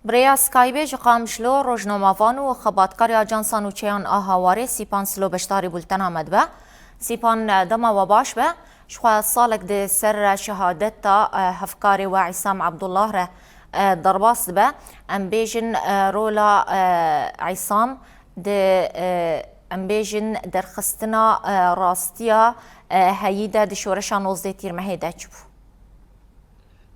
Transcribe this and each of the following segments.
بریا سکایبیج قامشلو روزنامه‌وان و خبرکار آژانس نوچیان آهواره سیپان سلو بشتاری بولتن آمد به سیپان دما و باش به شخوا سالک ده سر شهادت تا هفکاری و عصام عبدالله را درباست به ام بیجن رولا عصام ده ام بیجن درخستنا راستیا هیده ده شورشان 19 تیر مهیده چبو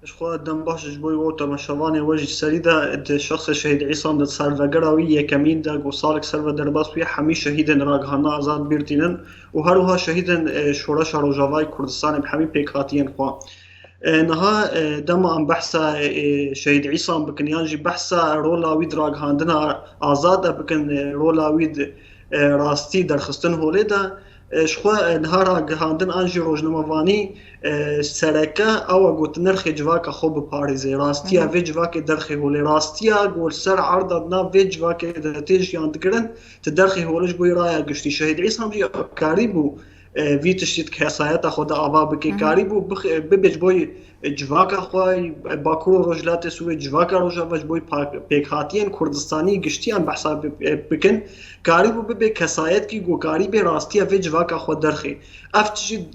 إخوة دم باش جبوي ووتا مشواني وجه سريدة الشخص الشهيد عصام ده سالفة قراوية كمين ده وصالك سالفة درباس ويا حمي شهيدا راقهانا أزاد بيرتينن وهروها شهيدا شورشا روجافاي كردستان بحمي بيكاتين خوا نها دم ام بحثا شهيد عصام بكن يانجي بحثا رولا ويد راقهاندنا آزاد بكن رولا ويد راستي درخستن هوليدا شخوا نهارا گهاندن آنجی روزنامه‌وانی سرکه او گوت نرخ جواک خوب پاریزه راستیا وی جواک درخی هولی راستیا گول سر عرض ادنا وی جواک دتیج یاندگرن تدرخی هولش بوی رایا گشتی شهید عیسی هم جی کاریبو وی تشتید کسایت خود آوا بکی کاریبو ببج بوی جواک خوای باکرو رجلات سوی جواک رجاوش بوی پیکاتین کردستانی گشتیان بحثا بکن کاریبو ببی کسایت کی گو کاریب راستیا وی جواک خود درخی افتشی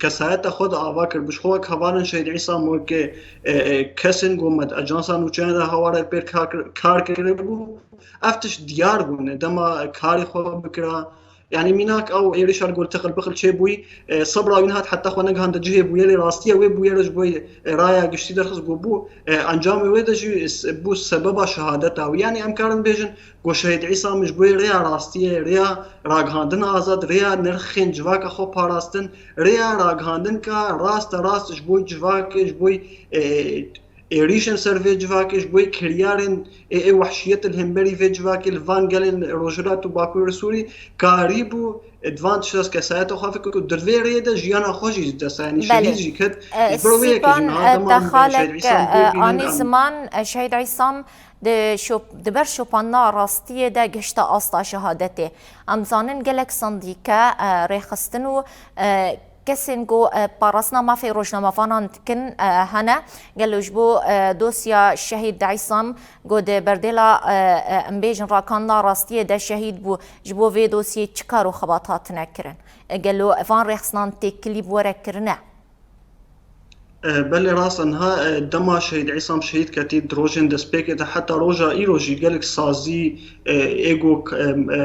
کسایت خود آوا کر بشخوا خوانن شهید عیسی مو که کسن گومد اجانسا نوچان هواره پر کار کربو افتش دیار گونه دما کاری خود بکرا يعني ميناك او ايريشار قول تخل بخل شي بوي صبرا وينهات حتى خو نغهان دجي بوي لي راستيا وي بوي رج بوي رايا قشتي درخص بو انجام وي دجي بو سبب شهادته يعني امكان بيجن قو شهيد عيسى مش بوي ريا راستيا ريا راغهاندن ازاد ريا نرخين جواك خو باراستن ريا راغهاندن كا راست جبوي جواك جبوي ایریشن سر وی جواکش بوی کریارن وحشیت الهمبری وی جواک الوان گلن روجرات و باکوی رسولی کاریبو ادوانتش دست کسایت خافه که دروی ریده جیانا خوشی دست یعنی شدید جی کد سیپان دخالك آنی زمان شهید عیسام دبر شوپانا راستیه ده گشت آستا شهادته امزانن گلک صندیقه ریخستنو کسین گو پاراسنا ما في روزنامه فانان کن هنه قالوا جبو دوسيا شهيد عصام قد بردلا امبيجن راكان راستيه ده شهيد بو جبو في دوسيه چكارو خباطات نكرن قالوا فان ريخسنان تكليب وركرنا بل راس انها دما شهيد عصام شهيد كتيد دروجن دسبيك حتى روجا ايروجي قالك سازي ايجو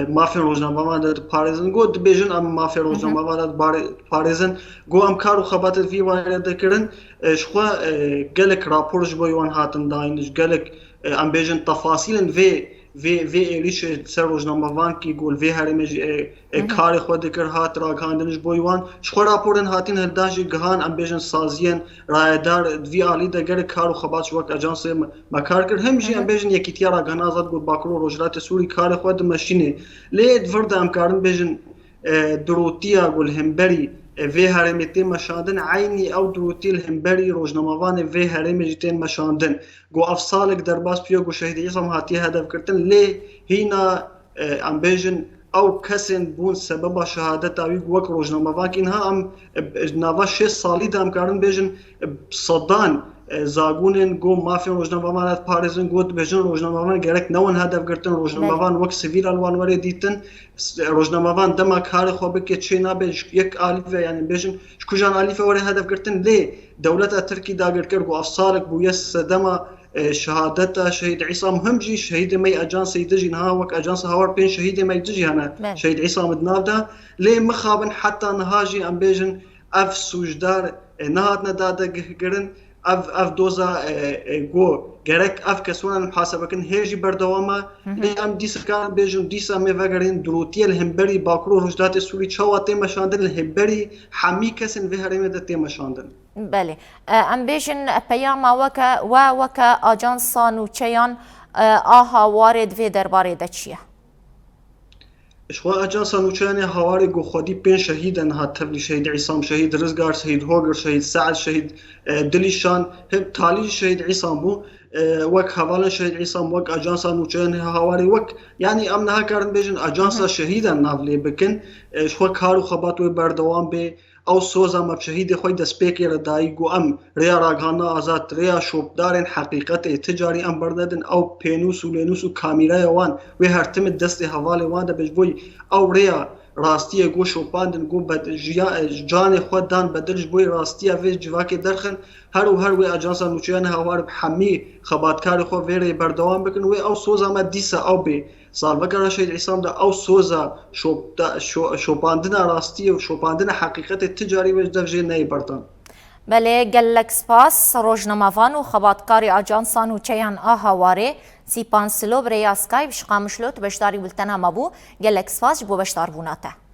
ما في روجنا ما باريزن جو دبيجن ام ما في روجنا ما باريزن جو ام كارو خبات في وانا ذكرن شخوا قالك رابورج بويوان هاتن داينج قالك ام بيجن تفاصيل في ريش سر روزنامه‌وان کی گول في هرمج کار خود کر هات راگاندنش بویوان شخو راپورن هاتین هلداش گهان ام بیژن سازین رایدار وی علی دگر کار خبات وقت اجانس مکار کر همجی ام بیژن یکیتیا راگان آزاد گول باکرو روجرات سوری کار خود ماشینه لید ورد ام کارن بیژن دروتیا گول همبری في هرمي تين مشاندن عيني او دروتيل همبري روزنامه‌وان في هرمي جتين مشاندن جو افصالك درباس بيو جو شهيد عصام هاتي هدف كرتن ليه هنا ام بيجن او كسن بون سبب شهادت اوي وك روزنامه‌وان كينها ام ناوا 6 سالي دام كارن بيجن صدان زاگونن گو مافیا روزنامه‌وان پاریزن گوت بجن روزنامه‌وان گرک نون هدف گرتن روزنامه‌وان وک سیویل الوان وری دیتن روزنامه‌وان دما کار خوب که چینا به یک الف یعنی بجن شکوجان الف وری هدف گرتن لی دولت ترکی داگر کر گو افصالک بو یس دما شهادت شهيد عصام هم جي شهيد مي اجانس يدجي نها وك اجانس هاور بين شهيد مي تجي هنا شهيد عصام دنافدا لي مخابن حتى نهاجي ام بيجن اف سوجدار نهاد نداده گرن اف دوزا گو گرک اف کسوان محاسبه کن هیجی بردوامه ام دیس کان بیجن دیسا می وگرین دروتی الهمبری باکرو رجدات سوری چوات مشاندن الهمبری حمی کسن و هرمه دت مشاندن بله ام بیجن پیام وک آژانس نوچیان آها وارد و درباره دچیه شخوا اجانس نوچان هواری گو خودی پین شهیدن هاتفلی شهید عصام شهید رزگار شهید هوگر شهید سعد شهید دلیشان هم تالی شهید عصام بو وك حوالا شهيد عصام وك اجانس نوچان هواري وك يعني امنها كارن بيجن اجانس شهيدا نافلي بكن شو كارو خبات و بردوام به او سوزا ما بشهید خوی دست پیکر دایی گو ام ریا راگانا آزاد ریا شوبدارن حقیقت تجاری ام بردن او پینوس و لینوس و کامیرای وان و هرتم دست حوال وان ده بجبوی او ریا راستی گو شوپاندن گو بد جان خود دان بدلش بوی راستی اوی جواک درخن هر و اجانسا نوچیان هوار حمی خباتکار خو ویری بردوام بکن و او سوزا ما دیسا او بی سالبکر شهید عیسام ده او سوزا شوپاندن راستی و شوپاندن حقیقت تجاری و دفجه نی بردن بله گلک سپاس روزنامه‌وان و خباتکاری آژانسان و چیان آهواره سیپان سلو برای اسکایپ شقامشلوت بشتاری بولتن هم ابو گلک سپاس بو بشتار بوناته